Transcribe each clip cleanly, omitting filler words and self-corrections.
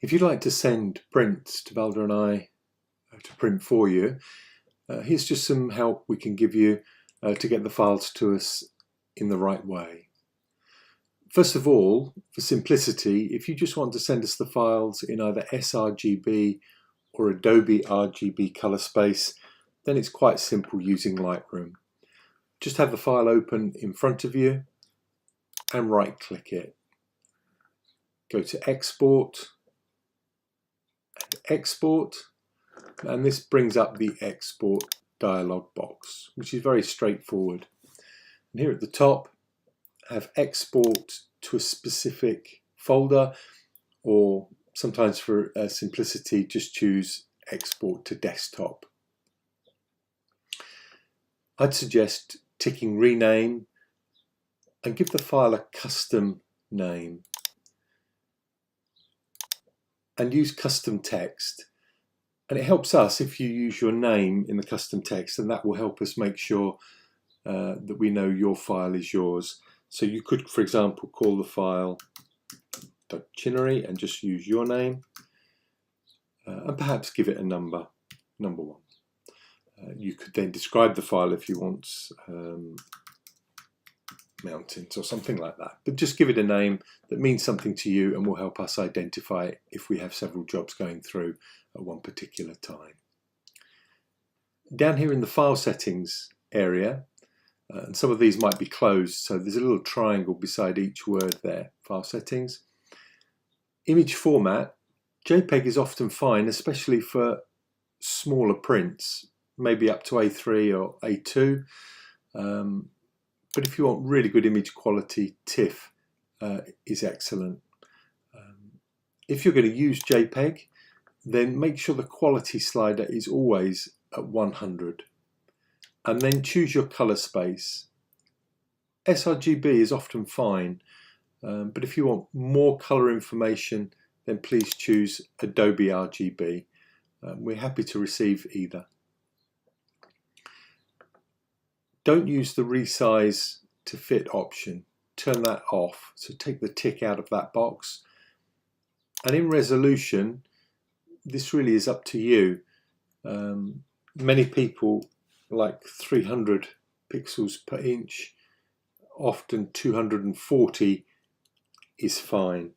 If you'd like to send prints to Valda and I to print for you, here's just some help we can give you to get the files to us in the right way. First of all, for simplicity, if you just want to send us the files in either sRGB or Adobe RGB color space, then it's quite simple using Lightroom. Just have the file open in front of you and right click it. Go to Export and Export, and this brings up the Export dialog box, which is very straightforward. And here at the top, have Export to a specific folder, or sometimes for simplicity, just choose Export to Desktop. I'd suggest ticking Rename and give the file a custom name. And use custom text, and it helps us if you use your name in the custom text, and that will help us make sure that we know your file is yours. So you could, for example, call the file Chinnery and just use your name, and perhaps give it a number 1. You could then describe the file if you want, mountains or something like that, but just give it a name that means something to you and will help us identify it if we have several jobs going through at one particular time. Down here in the file settings area, and some of these might be closed, so there's a little triangle beside each word there, file settings. Image format, JPEG is often fine, especially for smaller prints, maybe up to A3 or A2. But if you want really good image quality, TIFF is excellent. If you're going to use JPEG, then make sure the quality slider is always at 100. And then choose your color space. sRGB is often fine, but if you want more color information, then please choose Adobe RGB. We're happy to receive either. Don't use the resize to fit option. Turn that off. So take the tick out of that box. And in resolution, this really is up to you. Many people like 300 pixels per inch. Often 240 is fine.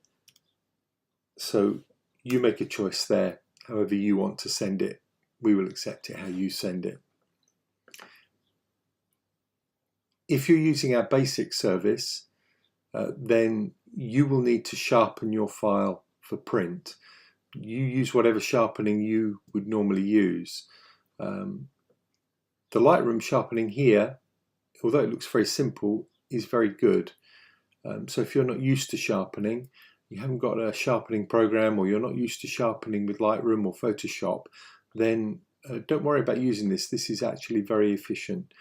So you make a choice there. However you want to send it, we will accept it how you send it. If you're using our basic service, then you will need to sharpen your file for print. You use whatever sharpening you would normally use. The Lightroom sharpening here, although it looks very simple, is very good. So if you're not used to sharpening, you haven't got a sharpening program, or you're not used to sharpening with Lightroom or Photoshop, then don't worry about using this. This is actually very efficient.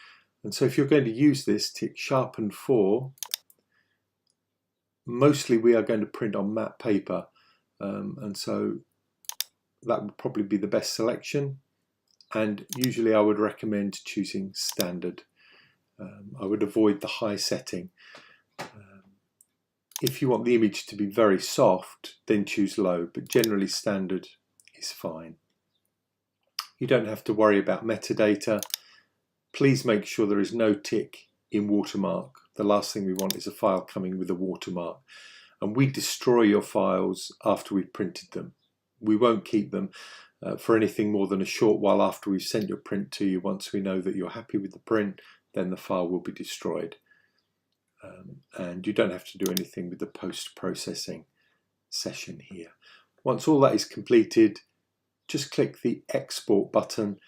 And so if you're going to use this, tick Sharpen For. Mostly we are going to print on matte paper, and so that would probably be the best selection. And usually I would recommend choosing Standard. I would avoid the high setting. If you want the image to be very soft, then choose Low, but generally Standard is fine. You don't have to worry about metadata. Please make sure there is no tick in watermark. The last thing we want is a file coming with a watermark. And we destroy your files after we've printed them. We won't keep them for anything more than a short while after we've sent your print to you. Once we know that you're happy with the print, then the file will be destroyed. And you don't have to do anything with the post-processing session here. Once all that is completed, just click the Export button,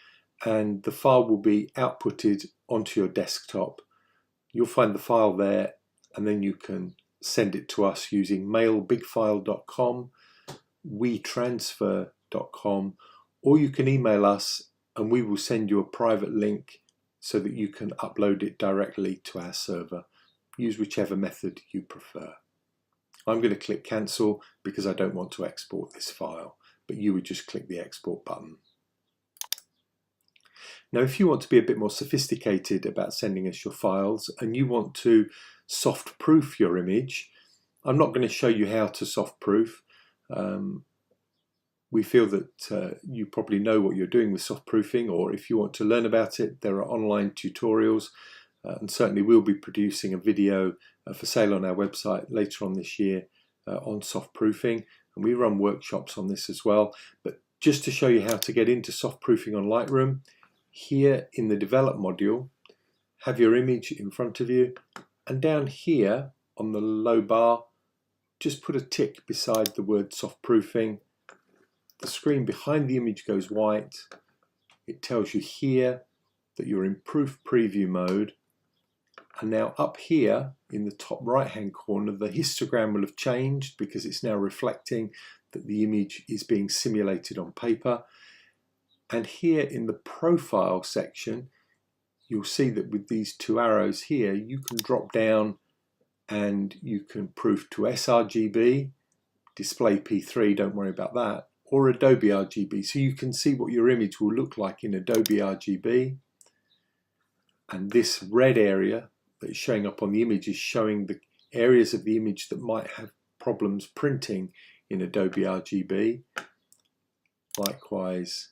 and the file will be outputted onto your desktop. You'll find the file there, and then you can send it to us using mailbigfile.com, wetransfer.com, or you can email us and we will send you a private link so that you can upload it directly to our server. Use whichever method you prefer. I'm going to click cancel because I don't want to export this file, but you would just click the export button. Now, if you want to be a bit more sophisticated about sending us your files and you want to soft proof your image, I'm not going to show you how to soft proof. We feel that you probably know what you're doing with soft proofing, or if you want to learn about it, there are online tutorials, and certainly we'll be producing a video for sale on our website later on this year on soft proofing, and we run workshops on this as well. But just to show you how to get into soft proofing on Lightroom, here in the develop module, have your image in front of you, and down here on the low bar, just put a tick beside the word soft proofing. The screen behind the image goes white. It tells you here that you're in proof preview mode. And now up here in the top right hand corner, the histogram will have changed because it's now reflecting that the image is being simulated on paper. And here in the profile section, you'll see that with these two arrows here, you can drop down and you can proof to sRGB, display P3, don't worry about that, or Adobe RGB. So you can see what your image will look like in Adobe RGB. And this red area that is showing up on the image is showing the areas of the image that might have problems printing in Adobe RGB. Likewise,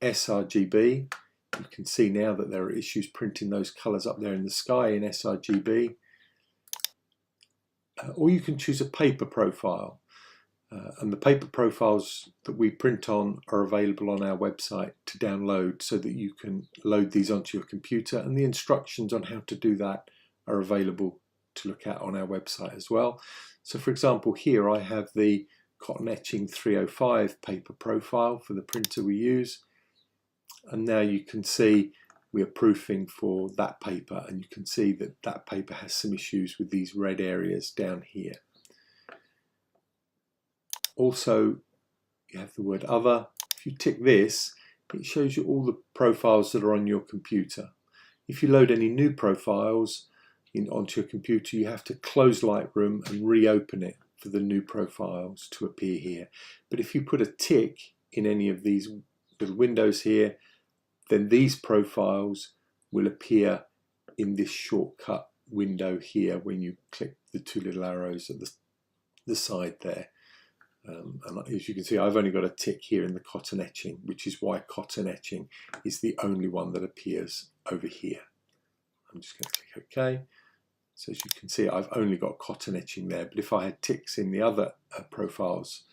sRGB. You can see now that there are issues printing those colors up there in the sky in sRGB. Or you can choose a paper profile. And the paper profiles that we print on are available on our website to download so that you can load these onto your computer, and the instructions on how to do that are available to look at on our website as well. So for example, here I have the Cotton Etching 305 paper profile for the printer we use, and now you can see we are proofing for that paper, and you can see that that paper has some issues with these red areas down here. Also, you have the word other. If you tick this, it shows you all the profiles that are on your computer. If you load any new profiles onto your computer, you have to close Lightroom and reopen it for the new profiles to appear here. But if you put a tick in any of these little windows here, then these profiles will appear in this shortcut window here when you click the two little arrows at the side there. And as you can see, I've only got a tick here in the cotton etching, which is why cotton etching is the only one that appears over here. I'm just going to click OK. So as you can see, I've only got cotton etching there, but if I had ticks in the other profiles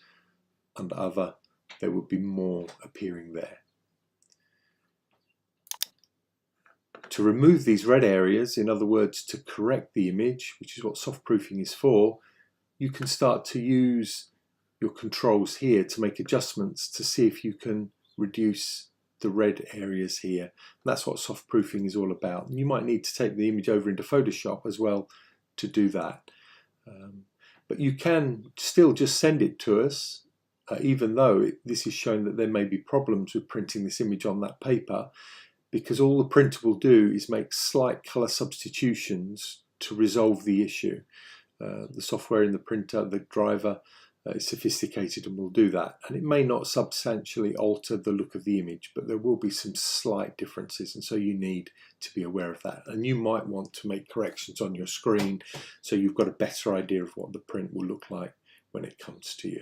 under other, there would be more appearing there. To remove these red areas, in other words, to correct the image, which is what soft proofing is for, you can start to use your controls here to make adjustments to see if you can reduce the red areas here. And that's what soft proofing is all about. And you might need to take the image over into Photoshop as well to do that. But you can still just send it to us, even though this is showing that there may be problems with printing this image on that paper, because all the printer will do is make slight color substitutions to resolve the issue. The software in the printer, the driver, is sophisticated and will do that, and it may not substantially alter the look of the image, but there will be some slight differences, and so you need to be aware of that. And you might want to make corrections on your screen so you've got a better idea of what the print will look like when it comes to you.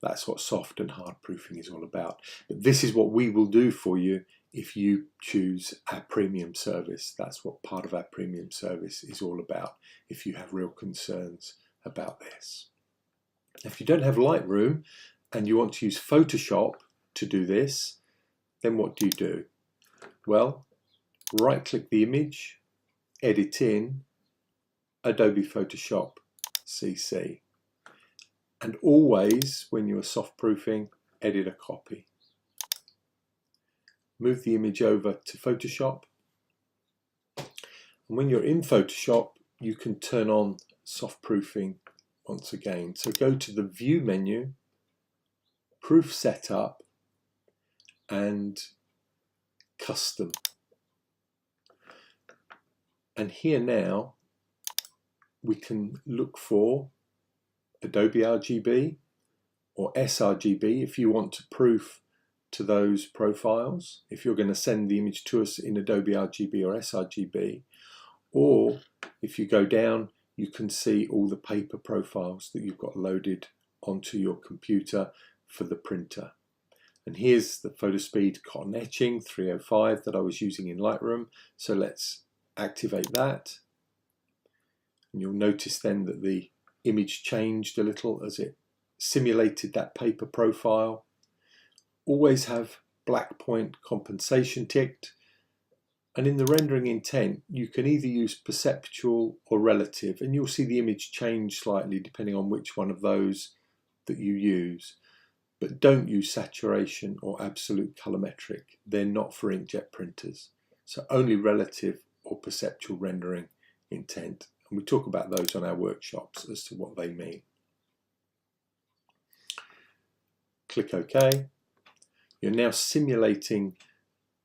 That's what soft and hard proofing is all about. But this is what we will do for you if you choose our premium service. That's what part of our premium service is all about, if you have real concerns about this. If you don't have Lightroom and you want to use Photoshop to do this, then what do? Well, right-click the image, edit in, Adobe Photoshop CC. And always, when you are soft proofing, edit a copy. Move the image over to Photoshop. And when you're in Photoshop, you can turn on soft proofing once again. So go to the View menu, Proof Setup, and Custom. And here now, we can look for Adobe RGB or sRGB if you want to proof to those profiles, if you're going to send the image to us in Adobe RGB or sRGB. Or if you go down, you can see all the paper profiles that you've got loaded onto your computer for the printer. And here's the photo speed cotton etching 305 that I was using in Lightroom. So let's activate that. And you'll notice then that the image changed a little as it simulated that paper profile. Always have black point compensation ticked. And in the rendering intent, you can either use perceptual or relative, and you'll see the image change slightly depending on which one of those that you use. But don't use saturation or absolute colorimetric. They're not for inkjet printers. So only relative or perceptual rendering intent. And we talk about those on our workshops as to what they mean. Click OK. You're now simulating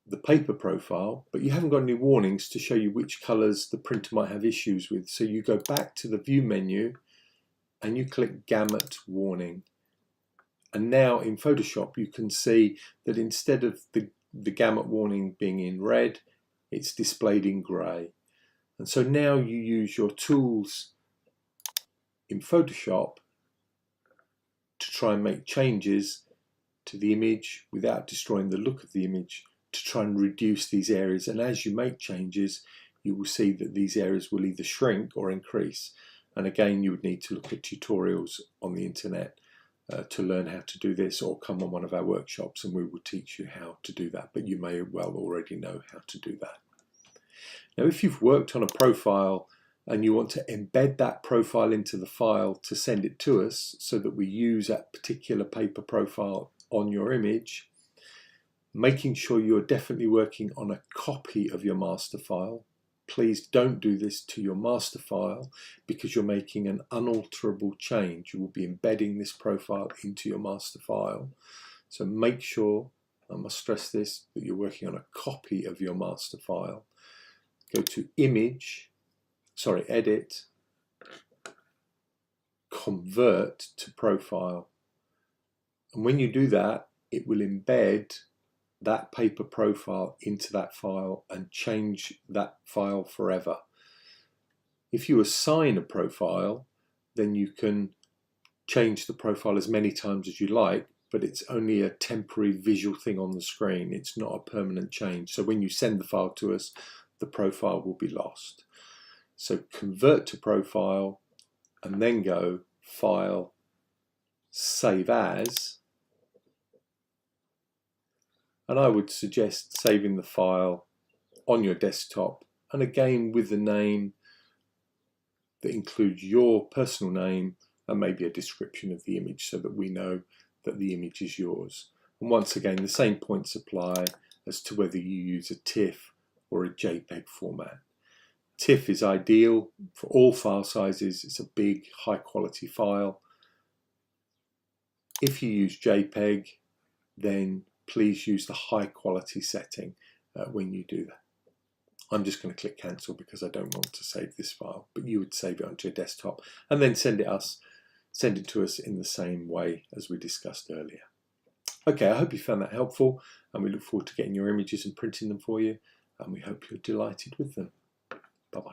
the paper profile, but you haven't got any warnings to show you which colours the printer might have issues with. So you go back to the View menu and you click Gamut Warning. And now in Photoshop you can see that instead of the gamut warning being in red, it's displayed in grey. And so now you use your tools in Photoshop to try and make changes to the image without destroying the look of the image, to try and reduce these areas. And as you make changes, you will see that these areas will either shrink or increase. And again, you would need to look at tutorials on the internet to learn how to do this, or come on one of our workshops and we will teach you how to do that. But you may well already know how to do that. Now, if you've worked on a profile and you want to embed that profile into the file to send it to us so that we use that particular paper profile on your image, making sure you're definitely working on a copy of your master file. Please don't do this to your master file because you're making an unalterable change. You will be embedding this profile into your master file. So make sure, I must stress this, that you're working on a copy of your master file. Go to Edit, Convert to Profile. And when you do that, it will embed that paper profile into that file and change that file forever. If you assign a profile, then you can change the profile as many times as you like, but it's only a temporary visual thing on the screen. It's not a permanent change. So when you send the file to us, the profile will be lost. So convert to profile and then go File, Save As. And I would suggest saving the file on your desktop, and again with the name that includes your personal name and maybe a description of the image so that we know that the image is yours. And once again, the same points apply as to whether you use a TIFF or a JPEG format. TIFF is ideal for all file sizes. It's a big, high quality file. If you use JPEG, then please use the high quality setting when you do that. I'm just going to click cancel because I don't want to save this file, but you would save it onto your desktop and then send it to us in the same way as we discussed earlier. Okay, I hope you found that helpful, and we look forward to getting your images and printing them for you, and we hope you're delighted with them. Bye-bye.